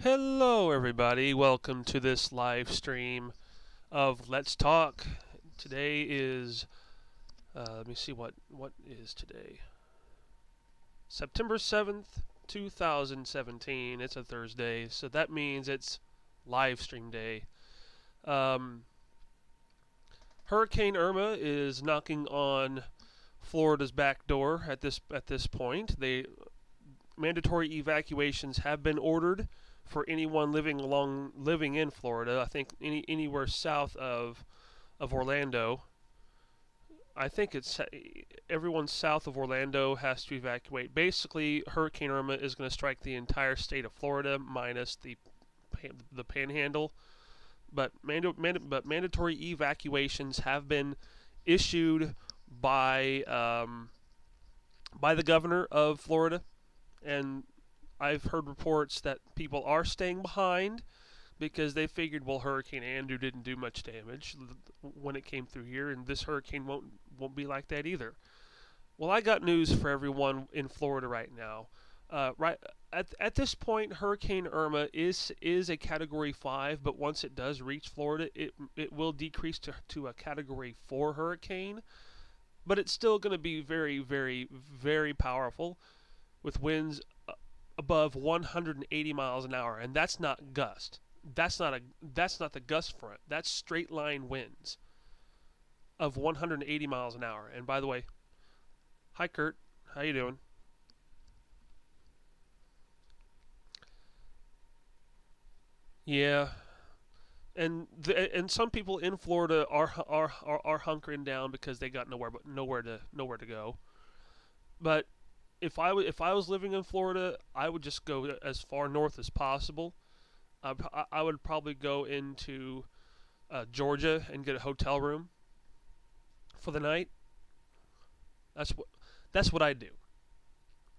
Hello, everybody. Welcome to this live stream of Let's Talk. Today is, let me see what is today. September 7th, 2017. It's a Thursday, so that means it's live stream day. Hurricane Irma is knocking on Florida's back door at this point. Mandatory evacuations have been ordered for anyone living in Florida. I think anywhere south of Orlando. I think it's everyone south of Orlando has to evacuate. Basically, Hurricane Irma is going to strike the entire state of Florida minus the Panhandle. But mandatory evacuations have been issued by the governor of Florida, and I've heard reports that people are staying behind because they figured, well, Hurricane Andrew didn't do much damage when it came through here, and this hurricane won't be like that either. Well, I got news for everyone in Florida right now. Right at this point, Hurricane Irma is a Category 5, but once it does reach Florida, it will decrease to a Category 4 hurricane. But it's still going to be very, very, very powerful, with winds above 180 miles an hour, and that's not gust. That's not the gust front. That's straight line winds of 180 miles an hour. And by the way, hi Kurt, how you doing? Yeah, and some people in Florida are hunkering down because they got nowhere to go. But if I was living in Florida, I would just go as far north as possible. I would probably go into Georgia and get a hotel room for the night. That's what I do.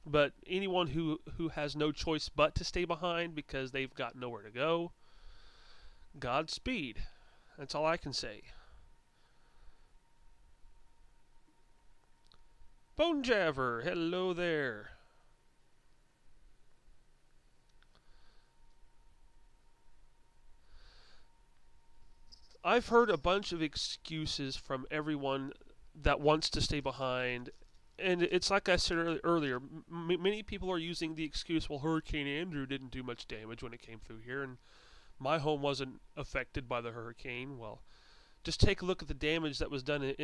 But anyone who has no choice but to stay behind because they've got nowhere to go, Godspeed. That's all I can say. Bone Javer, hello there. I've heard a bunch of excuses from everyone that wants to stay behind, and it's like I said earlier. Many people are using the excuse, "Well, Hurricane Andrew didn't do much damage when it came through here, and my home wasn't affected by the hurricane." Well, just take a look at the damage that was done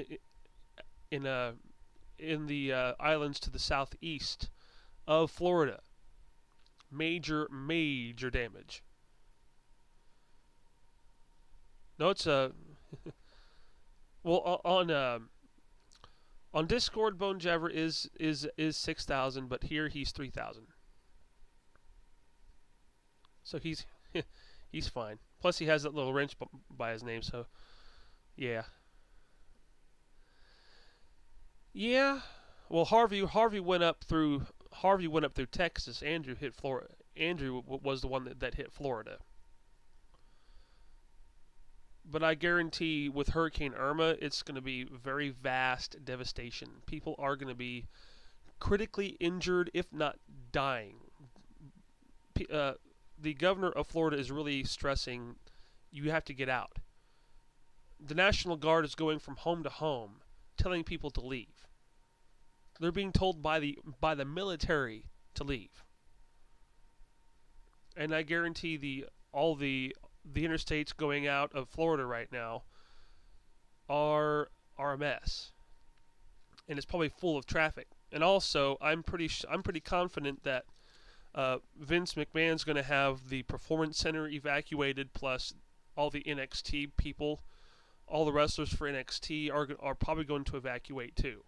in, uh, in the islands to the southeast of Florida. Major damage. No, it's a well on Discord. Bone Jabber is 6,000, but here he's 3,000. So he's fine. Plus he has that little wrench by his name. So yeah, yeah. Well, Harvey went up through Texas. Andrew hit Florida. Andrew was the one that hit Florida. But I guarantee with Hurricane Irma, it's going to be very vast devastation. People are going to be critically injured, if not dying. The governor of Florida is really stressing you have to get out. The National Guard is going from home to home, telling people to leave. They're being told by the military to leave. And I guarantee the interstates going out of Florida right now are a mess, and it's probably full of traffic. And also, I'm pretty confident that Vince McMahon's going to have the Performance Center evacuated, plus all the NXT people, all the wrestlers for NXT are probably going to evacuate too.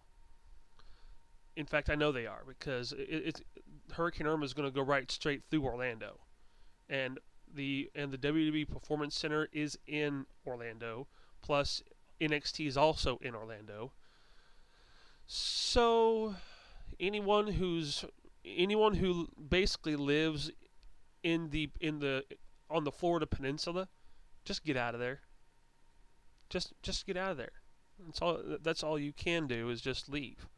In fact, I know they are because Hurricane Irma is going to go right straight through Orlando, and the WWE Performance Center is in Orlando, plus NXT is also in Orlando. So anyone who basically lives in the on the Florida Peninsula, just get out of there. Just get out of there. That's all you can do is just leave.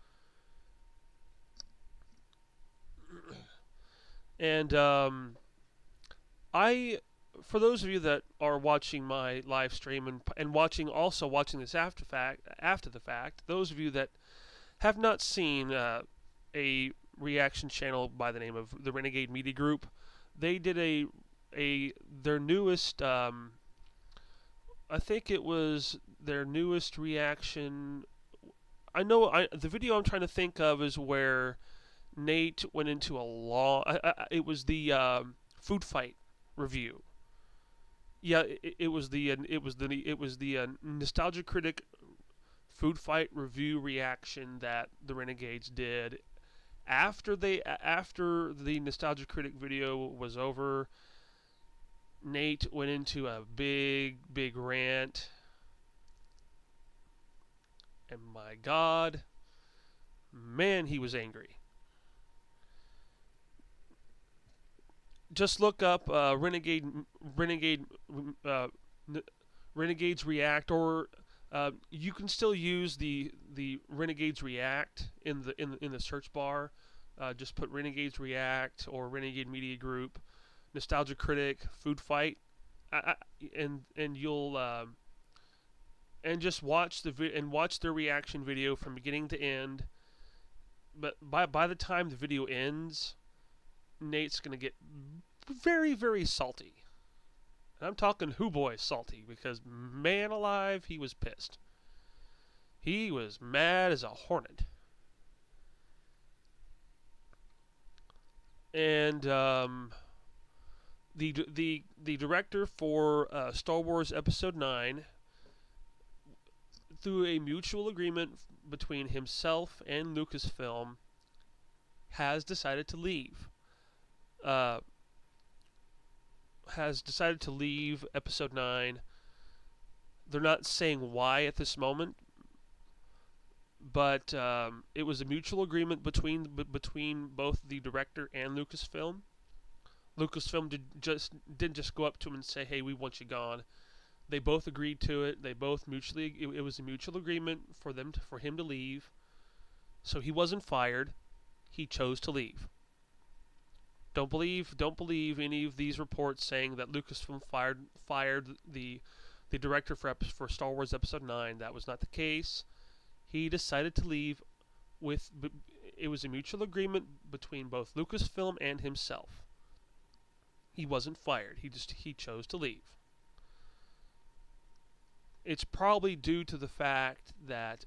And I, for those of you that are watching my live stream and watching this after the fact, those of you that have not seen a reaction channel by the name of the Renegade Media Group, they did their newest. I think it was their newest reaction. The video I'm trying to think of is where Nate went into a long. It was the food fight review. Yeah, it was the Nostalgia Critic food fight review reaction that the Renegades did after the Nostalgia Critic video was over. Nate went into a big rant, and my God, man, he was angry. Just look up Renegades React, or you can still use the Renegades React in the search bar. Just put Renegades React or Renegade Media Group, Nostalgia Critic, Food Fight, and you'll and just watch watch their reaction video from beginning to end. But by the time the video ends, Nate's gonna get very salty. And I'm talking Who Boy salty, because man alive, he was pissed. He was mad as a hornet. And the director for Star Wars Episode 9, through a mutual agreement between himself and Lucasfilm, has decided to leave. Episode 9. They're not saying why at this moment, but it was a mutual agreement between both the director and Lucasfilm. Lucasfilm didn't just go up to him and say, "Hey, we want you gone." They both agreed to it. They both mutually. It was a mutual agreement for him to leave. So he wasn't fired. He chose to leave. Don't believe any of these reports saying that Lucasfilm fired the director for Star Wars Episode 9. That was not the case. He decided to leave. It was a mutual agreement between both Lucasfilm and himself. He wasn't fired. He chose to leave. It's probably due to the fact that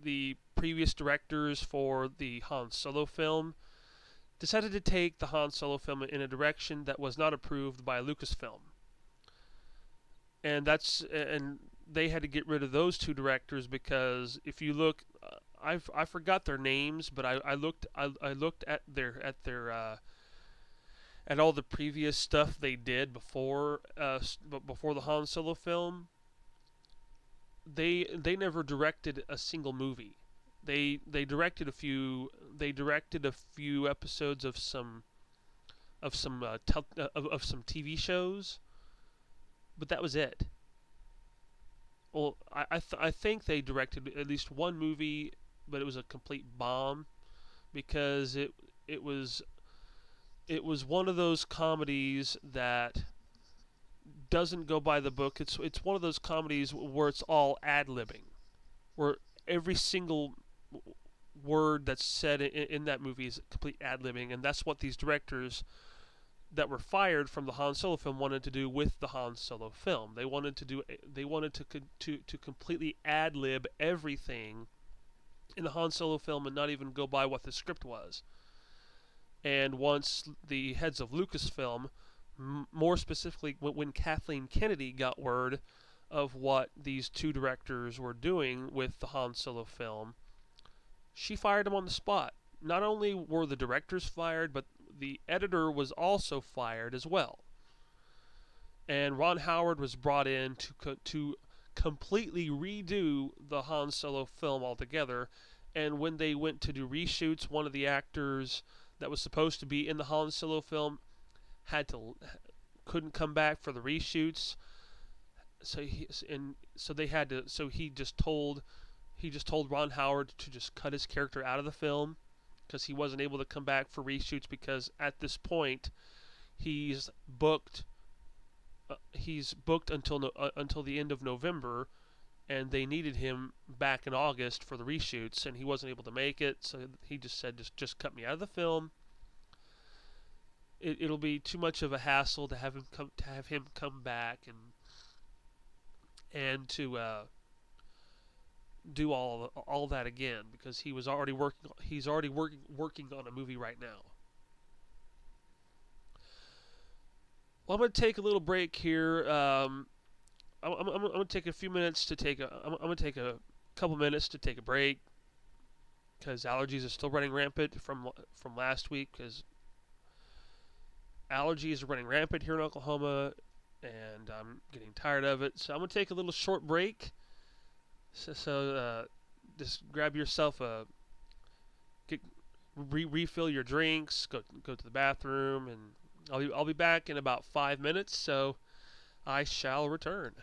the previous directors for the Han Solo film decided to take the Han Solo film in a direction that was not approved by Lucasfilm. And they had to get rid of those two directors, because if you look, I forgot their names, but I looked at at all the previous stuff they did before the Han Solo film. They never directed a single movie. They directed a few episodes of some TV shows, but that was it. Well, I think they directed at least one movie, but it was a complete bomb, because it was one of those comedies that doesn't go by the book. It's one of those comedies where it's all ad-libbing, where every single word that's said in that movie is complete ad-libbing, and that's what these directors that were fired from the Han Solo film wanted to do with the Han Solo film. They wanted to completely ad-lib everything in the Han Solo film and not even go by what the script was. And once the heads of Lucasfilm, more specifically when Kathleen Kennedy got word of what these two directors were doing with the Han Solo film, she fired them on the spot. Not only were the directors fired, but the editor was also fired as well. And Ron Howard was brought in to completely redo the Han Solo film altogether. And when they went to do reshoots, one of the actors that was supposed to be in the Han Solo film couldn't come back for the reshoots. He just told Ron Howard to just cut his character out of the film, because he wasn't able to come back for reshoots because at this point he's booked. He's booked until the end of November, and they needed him back in August for the reshoots, and he wasn't able to make it. So he just said, just cut me out of the film. It'll be too much of a hassle to have him come back and to do all that again, because he was already working. He's already working on a movie right now. Well, I'm gonna take a little break here. I'm gonna take a few minutes to take a. I'm gonna take a couple minutes to take a break because allergies are still running rampant from last week. Because allergies are running rampant here in Oklahoma, and I'm getting tired of it. So I'm gonna take a little short break. So just grab yourself a refill your drinks, go to the bathroom, and I'll be back in about 5 minutes. So I shall return.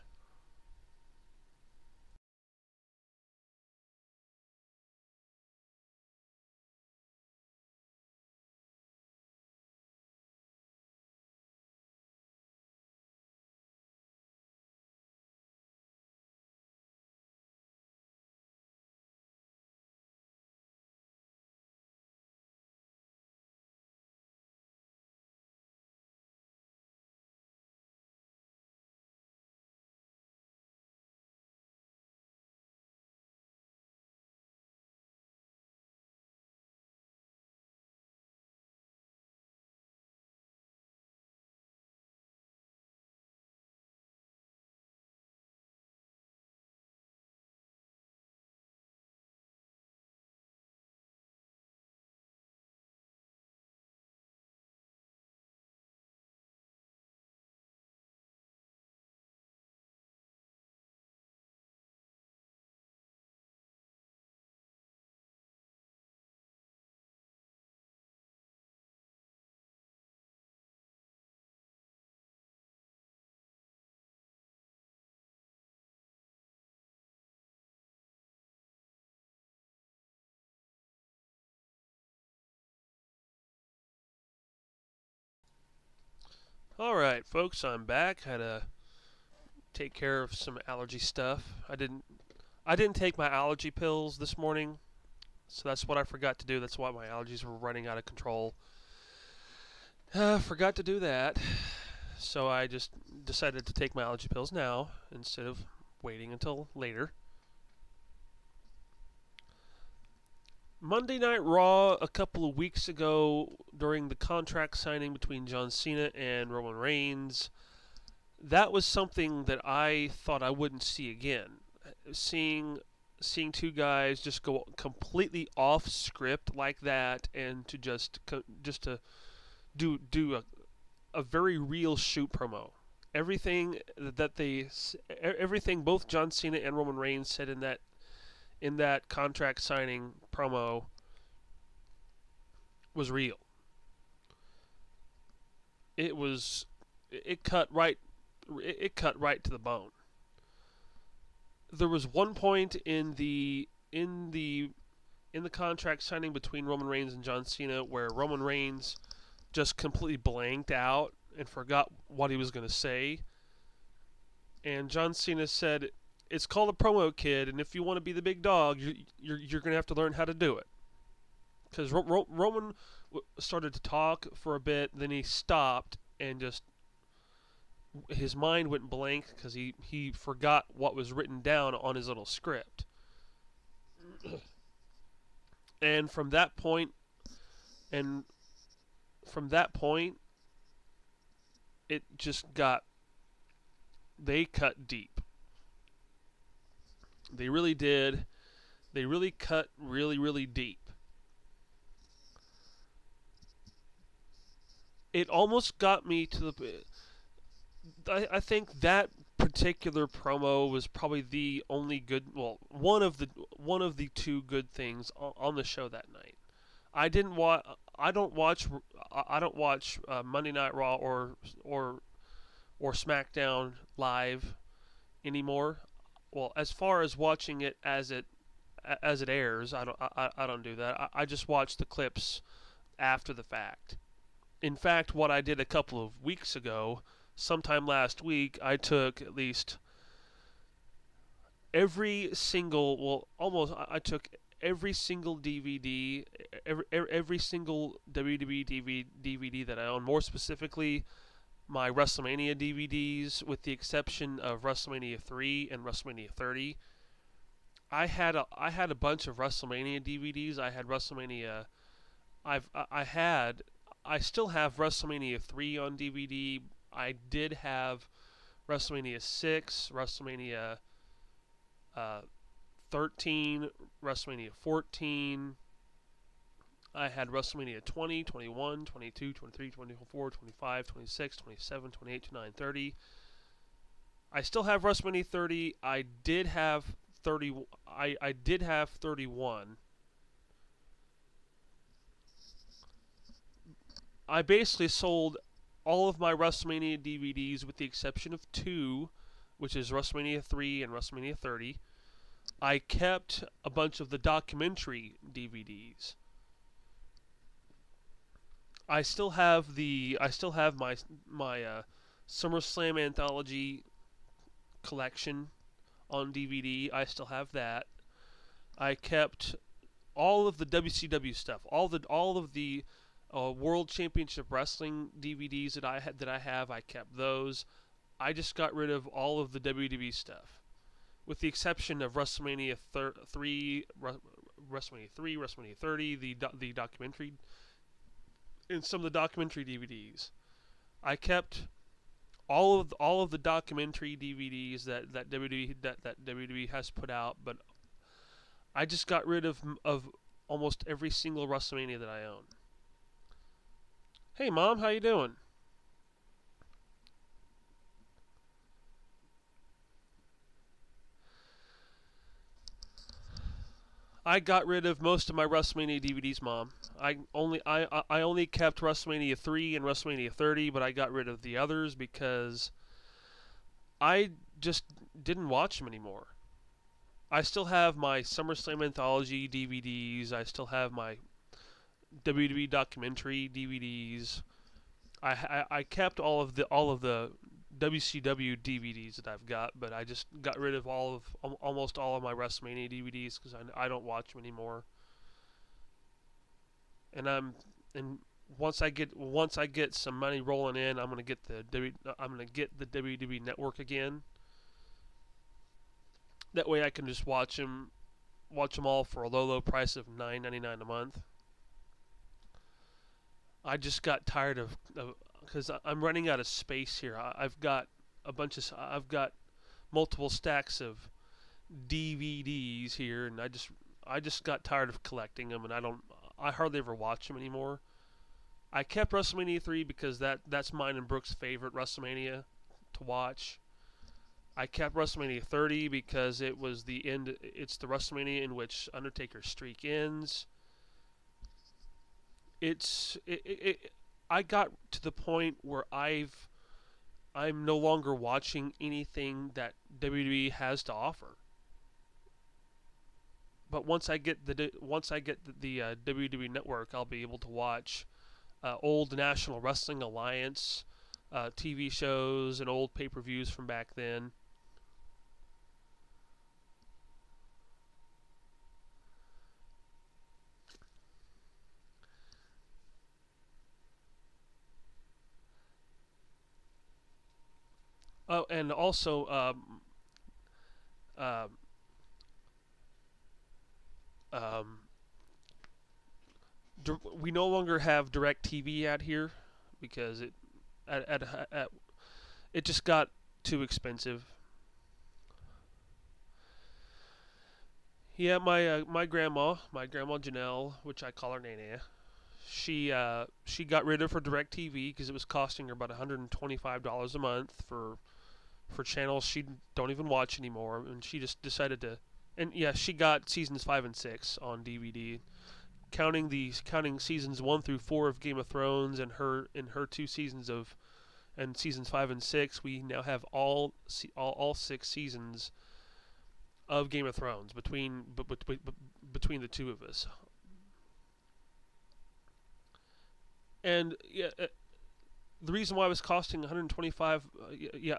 All right, folks, I'm back. Had to take care of some allergy stuff. I didn't take my allergy pills this morning, so that's what I forgot to do. That's why my allergies were running out of control. Forgot to do that, so I just decided to take my allergy pills now instead of waiting until later. Monday Night Raw a couple of weeks ago during the contract signing between John Cena and Roman Reigns, that was something that I thought I wouldn't see again. Seeing two guys just go completely off script like that, and to just to do a very real shoot promo. Everything everything both John Cena and Roman Reigns said in that contract signing promo was real. It cut right to the bone. There was one point in the contract signing between Roman Reigns and John Cena where Roman Reigns just completely blanked out and forgot what he was going to say. And John Cena said, "It's called a promo, kid, and if you want to be the big dog, you're going to have to learn how to do it." Because Roman started to talk for a bit, then he stopped and just his mind went blank because he forgot what was written down on his little script. And from that point, it just got, they cut deep. They really did. They really cut really, really deep. It almost got me to the. I think that particular promo was probably the only good. Well, one of the two good things on the show that night. I didn't watch. I don't watch. I don't watch Monday Night Raw or SmackDown live anymore. Well, as far as watching it as as it airs. I don't do that. I just watch the clips after the fact. In fact, what I did a couple of weeks ago, sometime last week, I took at least every single, well, almost, I took every single DVD, every single WWE DVD that I own, more specifically my WrestleMania DVDs, with the exception of WrestleMania 3 and WrestleMania 30. I had a bunch of WrestleMania DVDs. I had WrestleMania. I still have WrestleMania 3 on DVD. I did have WrestleMania 6, WrestleMania 13, WrestleMania 14. I had WrestleMania 20, 21, 22, 23, 24, 25, 26, 27, 28, 29, 30. I still have WrestleMania 30. I did have 30. I did have 31. I basically sold all of my WrestleMania DVDs with the exception of two, which is WrestleMania 3 and WrestleMania 30. I kept a bunch of the documentary DVDs. I still have my SummerSlam anthology collection on DVD. I still have that. I kept all of the WCW stuff, all of the World Championship Wrestling DVDs that I have. I kept those. I just got rid of all of the WWE stuff, with the exception of WrestleMania 3, WrestleMania 3, WrestleMania 30, the documentary, and some of the documentary DVDs. I kept all of the documentary DVDs that WWE has put out, but I just got rid of almost every single WrestleMania that I own. Hey Mom, how you doing? I got rid of most of my WrestleMania DVDs, Mom. I only kept WrestleMania 3 and WrestleMania 30, but I got rid of the others because I just didn't watch them anymore. I still have my SummerSlam anthology DVDs. I still have my WWE documentary DVDs. I kept all of the WCW DVDs that I've got, but I just got rid of almost all of my WrestleMania DVDs because I don't watch them anymore. And once I get some money rolling in, I'm gonna get the WWE Network again. That way I can just watch them all for a low price of $9.99 a month. I just got tired of because I'm running out of space here. I've got multiple stacks of DVDs here, and I just got tired of collecting them, and I hardly ever watch them anymore. I kept WrestleMania 3 because that's mine and Brooke's favorite WrestleMania to watch. I kept WrestleMania 30 because it was the end. It's the WrestleMania in which Undertaker's streak ends. I got to the point where I'm no longer watching anything that WWE has to offer. But once I get the WWE Network, I'll be able to watch old National Wrestling Alliance TV shows and old pay-per-views from back then. Oh, and also, um, um, we no longer have DirecTV out here because it just got too expensive. Yeah, my grandma Janelle, which I call her Nana, she got rid of her DirecTV because it was costing her about $125 a month for channels she don't even watch anymore, and she just decided to. And yeah, she got seasons 5 and 6 on DVD, counting seasons 1 through 4 of Game of Thrones, and her 2 seasons of, and seasons 5 and 6. We now have all 6 seasons of Game of Thrones between the two of us. And yeah, the reason why it was costing 125, yeah,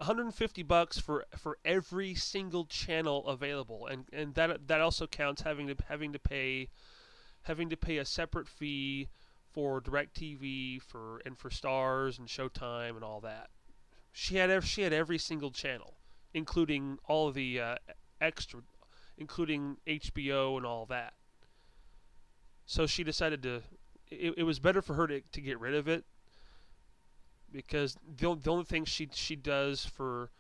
$150 for every single channel available, and that also counts having to pay a separate fee for DirecTV for Stars and Showtime and all that. She had every single channel, including all of the extra, including HBO and all that. So she decided to. It was better for her to get rid of it, because the only thing she does for,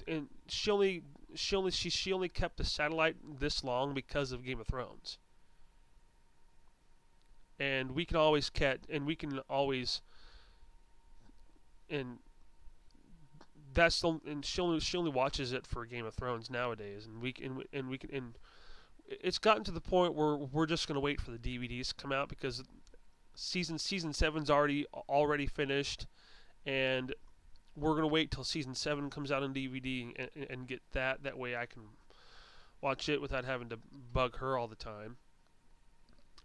and she only kept the satellite this long because of Game of Thrones. And we can always and and she only watches it for Game of Thrones nowadays, and we can and it's gotten to the point where we're just going to wait for the DVDs to come out, because season 7's already finished, and we're going to wait till season 7 comes out on DVD and get that way I can watch it without having to bug her all the time.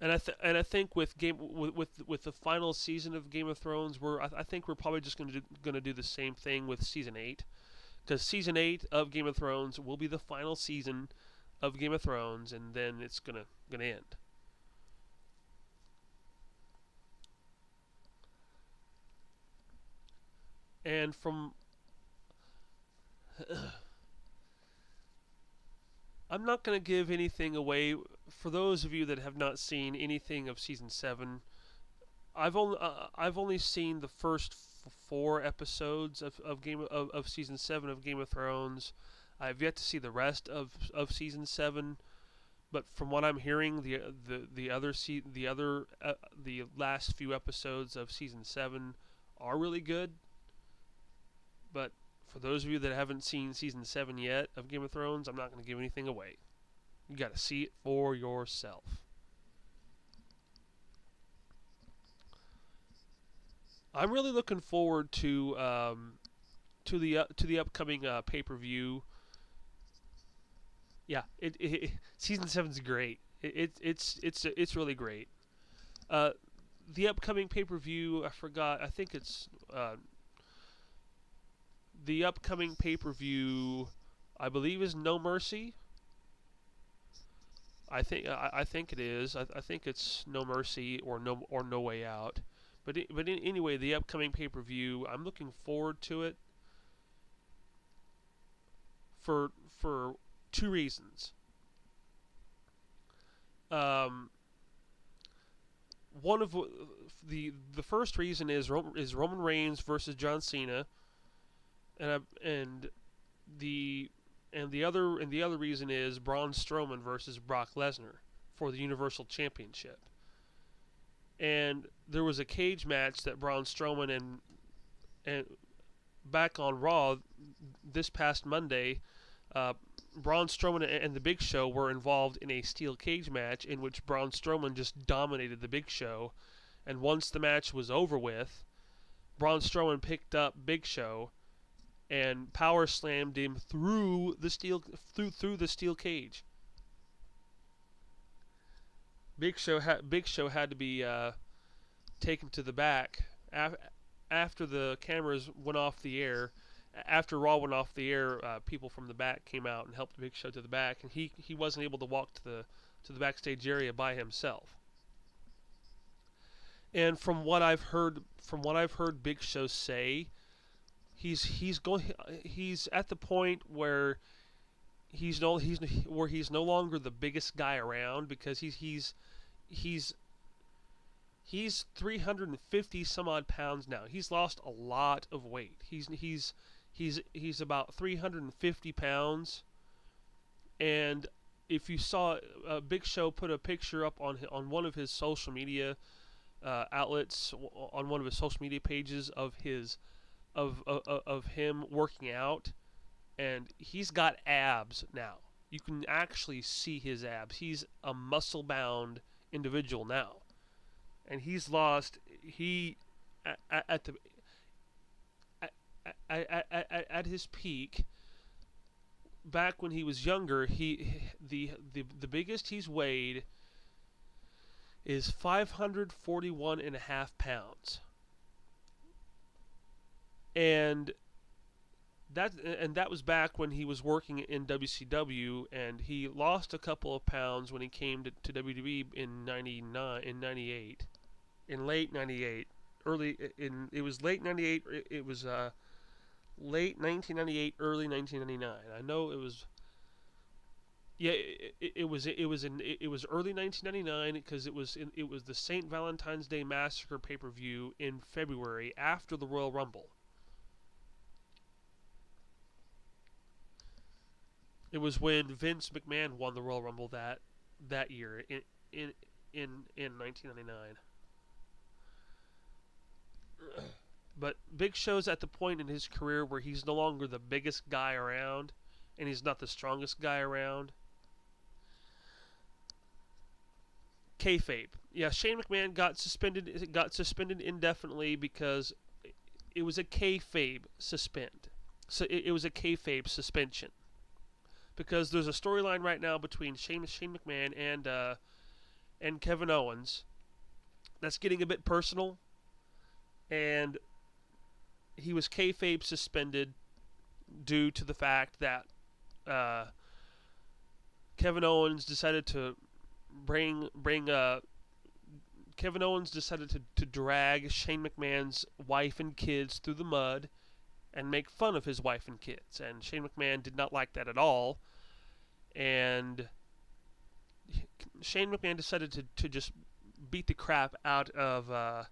And I think with the final season of Game of Thrones, I think we're probably just going to do the same thing with season 8, because season 8 of Game of Thrones will be the final season of Game of Thrones, and then it's gonna end. And from I'm not going to give anything away for those of you that have not seen anything of season 7. I've only seen the first 4 episodes of season 7 of Game of Thrones. I've yet to see the rest of season 7, but from what I'm hearing, the last few episodes of season 7 are really good. But for those of you that haven't seen season 7 yet of Game of Thrones, I'm not going to give anything away. You got to see it for yourself. I'm really looking forward to the upcoming pay-per-view. Yeah, season 7's great. It's really great. The upcoming pay-per-view, I forgot. I think it's the upcoming pay-per-view, I believe, is No Mercy. I think it is. I think it's No Mercy or No Way Out. But anyway, the upcoming pay-per-view, I'm looking forward to it for 2 reasons. One of the first reason is Roman Reigns versus John Cena, and the other reason is Braun Strowman versus Brock Lesnar for the Universal Championship. And there was a cage match that Braun Strowman and back on Raw this past Monday, Braun Strowman and the Big Show were involved in a steel cage match in which Braun Strowman just dominated the Big Show. And once the match was over with, Braun Strowman picked up Big Show and power slammed him through the steel cage. Big Show had to be taken to the back after the cameras went off the air. After Raw went off the air, people from the back came out and helped Big Show to the back, and he wasn't able to walk to the backstage area by himself. And from what I've heard Big Show say, he's at the point where he's no longer the biggest guy around, because he's 350 some odd pounds now. He's lost a lot of weight. He's about 350 pounds. And if you saw, Big Show put a picture up on one of his social media outlets, on one of his social media pages of him working out, and he's got abs now. You can actually see his abs. He's a muscle-bound individual now, and he's lost. At his peak, back when he was younger, the biggest he's weighed is 541.5 pounds, and that was back when he was working in WCW, and he lost a couple of pounds when he came to WWE in '98, in late '98, it was late '98, it was late 1998, early 1999. I know it was. Yeah, it was early 1999 because it was the St. Valentine's Day Massacre pay-per-view in February after the Royal Rumble. It was when Vince McMahon won the Royal Rumble that year in in 1999. But Big Show's at the point in his career where he's no longer the biggest guy around, and he's not the strongest guy around. Kayfabe. Yeah, Shane McMahon got suspended. Got suspended indefinitely because it was a kayfabe suspend. So it was a kayfabe suspension because there's a storyline right now between Shane McMahon and Kevin Owens that's getting a bit personal, and he was kayfabe suspended due to the fact that Kevin Owens decided to Kevin Owens decided to drag Shane McMahon's wife and kids through the mud and make fun of his wife and kids, and Shane McMahon did not like that at all, and Shane McMahon decided to just beat the crap out of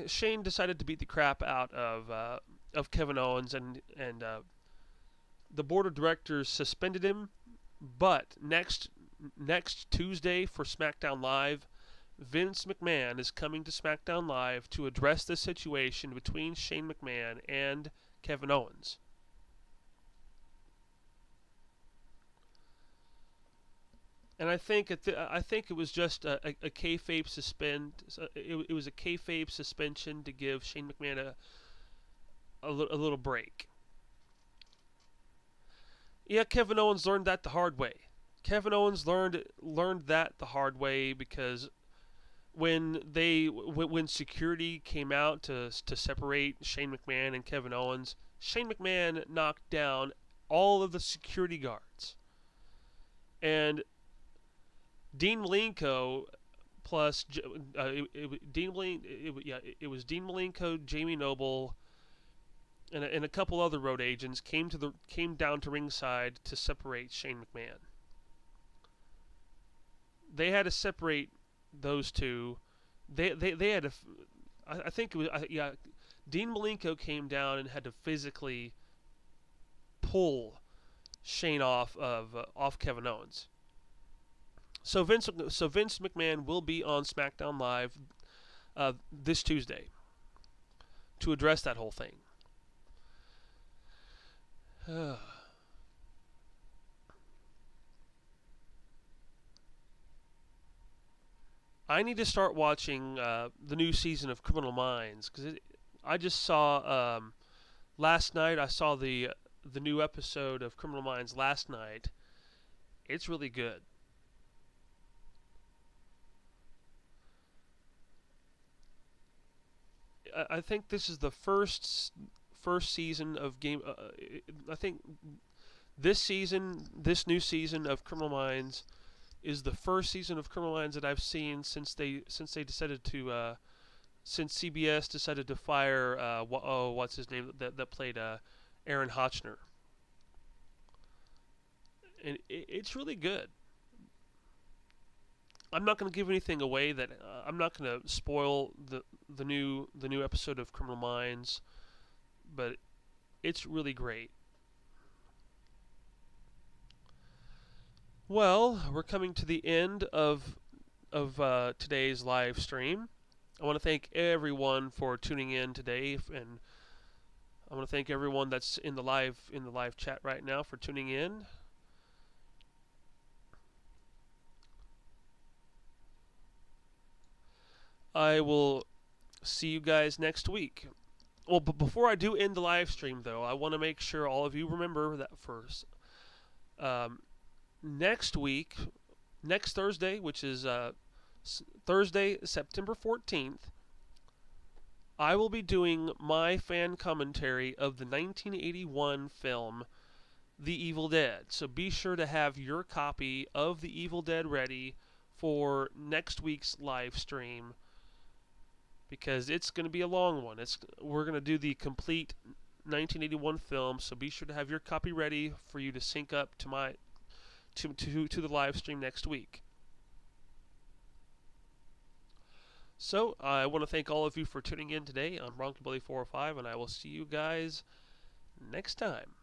Shane decided to beat the crap out of Kevin Owens, and the board of directors suspended him. But next Tuesday for SmackDown Live, Vince McMahon is coming to SmackDown Live to address the situation between Shane McMahon and Kevin Owens. And I think it was just a kayfabe It was a kayfabe suspension to give Shane McMahon a little break. Yeah, Kevin Owens learned that the hard way. Kevin Owens learned that the hard way because when security came out to separate Shane McMahon and Kevin Owens, Shane McMahon knocked down all of the security guards, and Dean Malenko plus it was Dean Malenko, Jamie Noble, and a couple other road agents came down to ringside to separate Shane McMahon. They had to separate those two. They had to. I think it was Dean Malenko came down and had to physically pull Shane off Kevin Owens. So Vince McMahon will be on SmackDown Live this Tuesday to address that whole thing. I need to start watching the new season of Criminal Minds because I just saw last night. I saw the new episode of Criminal Minds last night. It's really good. I think this is the first season of game. I think this new season of Criminal Minds, is the first season of Criminal Minds that I've seen since they decided to since CBS decided to fire what's his name that played Aaron Hotchner, and it's really good. I'm not going to give anything away. That I'm not going to spoil the new episode of Criminal Minds, but it's really great. Well, we're coming to the end of today's live stream. I want to thank everyone for tuning in today, and I want to thank everyone that's in the live chat right now for tuning in. I will see you guys next week. Well, but before I do end the live stream, though, I want to make sure all of you remember that first. Um, next week, next Thursday, which is Thursday, September 14th, I will be doing my fan commentary of the 1981 film The Evil Dead. So be sure to have your copy of The Evil Dead ready for next week's live stream, because it's going to be a long one. We're going to do the complete 1981 film, so be sure to have your copy ready for you to sync up to my to the live stream next week. So I want to thank all of you for tuning in today. I'm Bronco Billy 405, and I will see you guys next time.